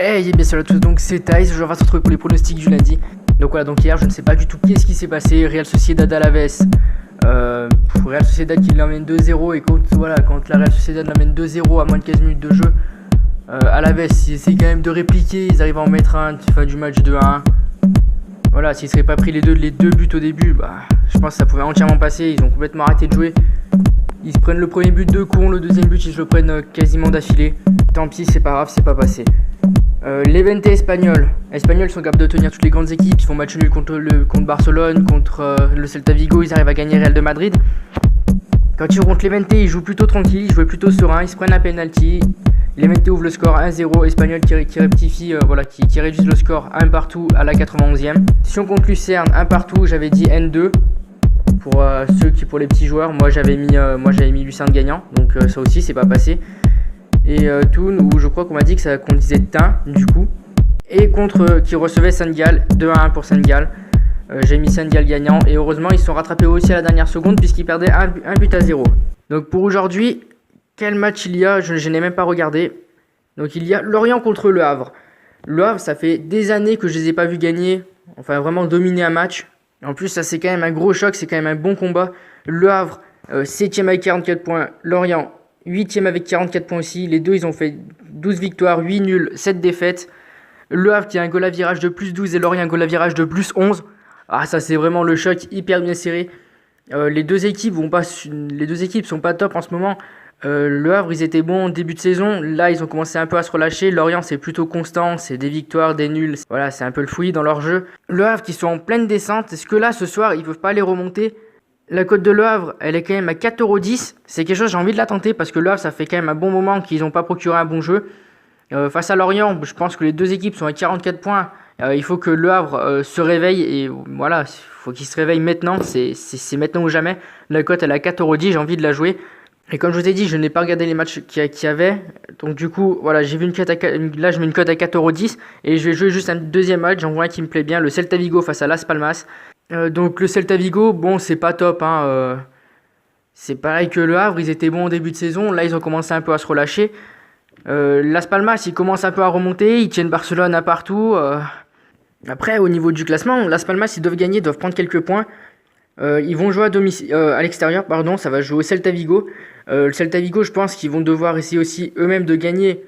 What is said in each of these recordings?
Hey, bien salut à tous, donc c'est Thaïs, je vais se retrouver pour les pronostics du lundi. Donc voilà, donc hier je ne sais pas du tout qu'est-ce qui s'est passé, Real Sociedad Alaves, Real Sociedad qui l'emmène 2-0 et quand la Real Sociedad l'emmène 2-0 à moins de 15 minutes de jeu, Alaves ils essaient quand même de répliquer, ils arrivent à en mettre un, fin du match 2-1. Voilà, s'ils ne seraient pas pris les deux buts au début, je pense que ça pouvait entièrement passer, ils ont complètement arrêté de jouer. Ils se prennent le premier but de con, le deuxième but ils se le prennent quasiment d'affilée. Tant pis, c'est pas grave, c'est pas passé. L'Evente Espagnol sont capables de tenir toutes les grandes équipes. Ils font match nul contre Barcelone, contre le Celta Vigo. Ils arrivent à gagner Real de Madrid. Quand ils jouent contre l'Evente, ils jouent plutôt tranquille, ils jouent plutôt serein. Ils se prennent un penalty. L'Evente ouvre le score 1-0. Espagnol qui rectifie, qui réduit le score 1 partout à la 91e. Si on compte Lucerne, 1 partout, j'avais dit N2. Pour les petits joueurs, moi j'avais mis Lucerne gagnant. Donc ça aussi, c'est pas passé. Et Thun, où je crois qu'on m'a dit qu'on disait Tain du coup, et qui recevait Saint-Gall, 2-1 pour Saint-Gall. J'ai mis Saint-Gall gagnant et heureusement ils se sont rattrapés aussi à la dernière seconde puisqu'ils perdaient un but à 0. Donc pour aujourd'hui, quel match il y a, je n'ai même pas regardé. Donc il y a Lorient contre Le Havre. Le Havre, ça fait des années que je les ai pas vus gagner, enfin vraiment dominer un match. En plus ça c'est quand même un gros choc, c'est quand même un bon combat. Le Havre, 7ème avec 44 points, Lorient 8ème avec 44 points aussi. Les deux, ils ont fait 12 victoires, 8 nuls, 7 défaites. Le Havre qui a un goal à virage de plus 12 et Lorient un goal à virage de plus 11. Ah, ça, c'est vraiment le choc hyper bien serré. Les deux équipes sont pas top en ce moment. Le Havre, ils étaient bons en début de saison. Là, ils ont commencé un peu à se relâcher. Lorient, c'est plutôt constant. C'est des victoires, des nuls. Voilà, c'est un peu le fouillis dans leur jeu. Le Havre qui sont en pleine descente. Est-ce que là, ce soir, ils peuvent pas les remonter ? La cote de Le Havre, elle est quand même à 4,10€. C'est quelque chose, j'ai envie de la tenter parce que Le Havre, ça fait quand même un bon moment qu'ils n'ont pas procuré un bon jeu. Face à Lorient, je pense que les deux équipes sont à 44 points. Il faut que Le Havre se réveille et voilà, il faut qu'il se réveille maintenant. C'est maintenant ou jamais. La cote, elle est à 4,10€. J'ai envie de la jouer. Et comme je vous ai dit, je n'ai pas regardé les matchs qu'il y avait. Donc du coup, voilà, j'ai vu là, je mets une cote à 4,10€ et je vais jouer juste un deuxième match. J'en vois un qui me plaît bien, le Celta Vigo face à Las Palmas. Donc le Celta Vigo, bon, c'est pas top, c'est pareil que Le Havre, ils étaient bons au début de saison, là ils ont commencé un peu à se relâcher. Las Palmas, ils commencent un peu à remonter, ils tiennent Barcelone à partout. Après, au niveau du classement, Las Palmas, ils doivent gagner, ils doivent prendre quelques points. Ils vont jouer à l'extérieur, ça va jouer au Celta Vigo. Le Celta Vigo, je pense qu'ils vont devoir essayer aussi eux-mêmes de gagner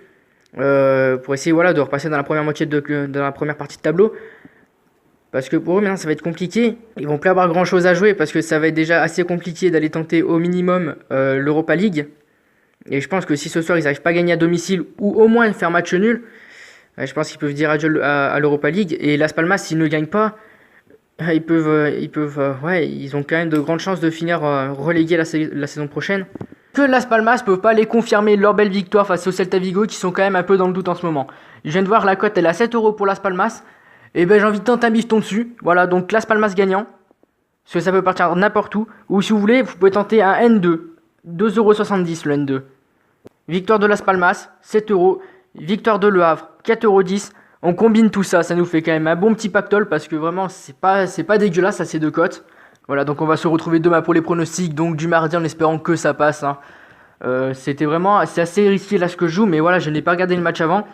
pour essayer de repasser dans la première moitié dans la première partie de tableau. Parce que pour eux, maintenant, ça va être compliqué. Ils vont plus avoir grand-chose à jouer parce que ça va être déjà assez compliqué d'aller tenter au minimum l'Europa League. Et je pense que si ce soir, ils n'arrivent pas à gagner à domicile ou au moins faire match nul, je pense qu'ils peuvent dire adieu à l'Europa League. Et Las Palmas, s'ils ne gagnent pas, ils ont quand même de grandes chances de finir relégués la saison prochaine. Que Las Palmas ne peuvent pas les confirmer leur belle victoire face au Celta Vigo qui sont quand même un peu dans le doute en ce moment. Je viens de voir la cote, elle est à 7€ pour Las Palmas. Et j'ai envie de tenter un bifton dessus. Voilà, donc Las Palmas gagnant. Parce que ça peut partir n'importe où. Ou si vous voulez, vous pouvez tenter un N2. 2,70€ le N2. Victoire de Las Palmas, 7€. Victoire de Le Havre, 4,10€. On combine tout ça, ça nous fait quand même un bon petit pactole. Parce que vraiment, c'est pas dégueulasse, ça, ces deux cotes. Voilà, donc on va se retrouver demain pour les pronostics. Donc du mardi en espérant que ça passe. C'est assez risqué là ce que je joue. Mais voilà, je n'ai pas regardé le match avant.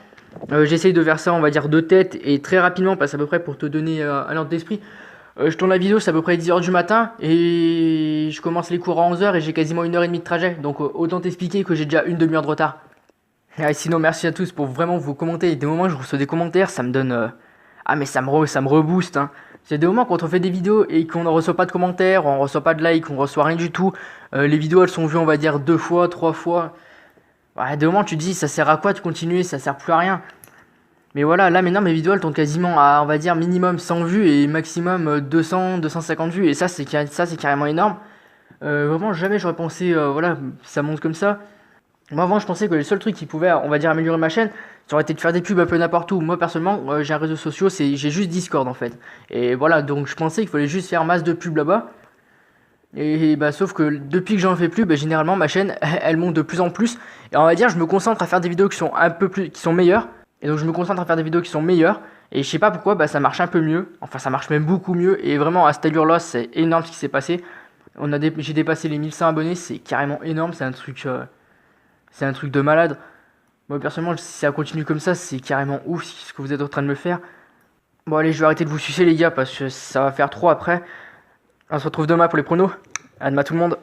J'essaye de faire ça, on va dire, de tête et très rapidement, parce à peu près pour te donner un ordre d'esprit. Je tourne la vidéo, c'est à peu près 10h du matin et je commence les cours à 11h et j'ai quasiment 1h30 de trajet. Donc autant t'expliquer que j'ai déjà une demi-heure de retard. Et sinon, merci à tous pour vraiment vos commentaires. Des moments où je reçois des commentaires, ça me donne... mais ça me rebooste. C'est des moments quand on fait des vidéos et qu'on ne reçoit pas de commentaires, on ne reçoit pas de likes, on ne reçoit rien du tout. Les vidéos, elles sont vues, on va dire, 2 fois, 3 fois. Des moments tu te dis ça sert à quoi de continuer, ça sert plus à rien. Mais voilà, là maintenant mes vidéos elles tournent quasiment à, on va dire, minimum 100 vues et maximum 200, 250 vues. Et ça c'est carrément énorme. Vraiment jamais j'aurais pensé, ça monte comme ça. Moi avant je pensais que le seul truc qui pouvait, on va dire, améliorer ma chaîne, ça aurait été de faire des pubs un peu n'importe où. Moi personnellement j'ai un réseau social, j'ai juste Discord en fait. Et voilà, donc je pensais qu'il fallait juste faire masse de pubs là-bas. Et sauf que depuis que j'en fais plus, généralement ma chaîne elle monte de plus en plus. Et on va dire je me concentre à faire des vidéos qui sont meilleures. Et donc je me concentre à faire des vidéos qui sont meilleures. Et je sais pas pourquoi ça marche un peu mieux. Enfin ça marche même beaucoup mieux. Et vraiment à cette allure là c'est énorme ce qui s'est passé. J'ai dépassé les 1100 abonnés, c'est carrément énorme, c'est un truc de malade. Moi personnellement, si ça continue comme ça, c'est carrément ouf ce que vous êtes en train de me faire. Bon allez, je vais arrêter de vous sucer les gars parce que ça va faire trop après. On se retrouve demain pour les pronos. À demain tout le monde.